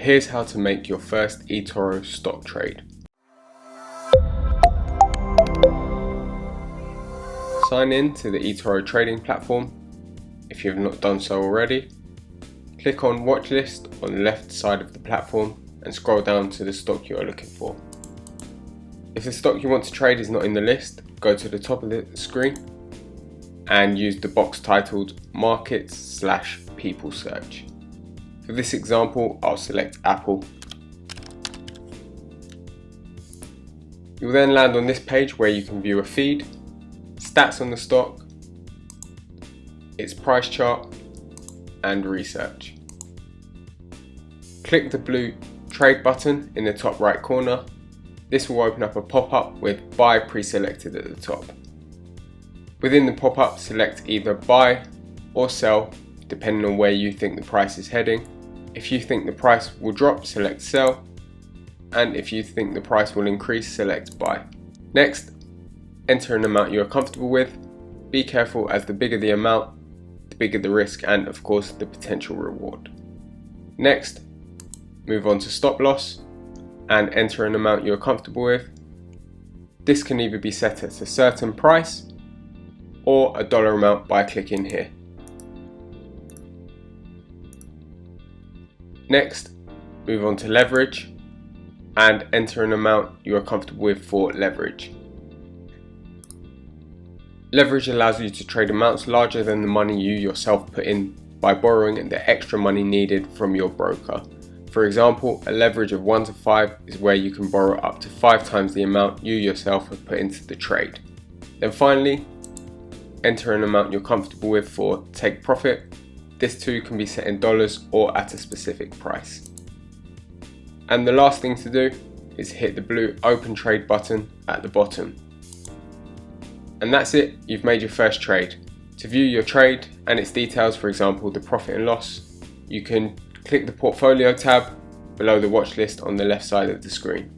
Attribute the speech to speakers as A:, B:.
A: here's how to make your first eToro stock trade. Sign in to the eToro trading platform if you have not done so already. Click on watch list on the left side of the platform and scroll down to the stock you are looking for. If the stock you want to trade is not in the list, go to the top of the screen and use the box titled Markets/People Search. For this example, I'll select Apple. You'll then land on this page where you can view a feed, stats on the stock, its price chart, and research. Click the blue trade button in the top right corner. This will open up a pop-up with buy pre-selected at the top. Within the pop-up, select either buy or sell depending on where you think the price is heading. If you think the price will drop, select sell, and if you think the price will increase, select buy. Next, enter an amount you are comfortable with. Be careful, as the bigger the amount, the bigger the risk and of course the potential reward. Next, move on to stop loss and enter an amount you are comfortable with. This can either be set at a certain price or a dollar amount by clicking here. Next, move on to leverage and enter an amount you are comfortable with for leverage. Leverage allows you to trade amounts larger than the money you yourself put in by borrowing the extra money needed from your broker. For example, a leverage of 1 to 5 is where you can borrow up to 5 times the amount you yourself have put into the trade. Then finally, enter an amount you're comfortable with for take profit. This too can be set in dollars or at a specific price. And the last thing to do is hit the blue open trade button at the bottom. And that's it, you've made your first trade. To view your trade and its details, for example the profit and loss, you can click the portfolio tab below the watch list on the left side of the screen.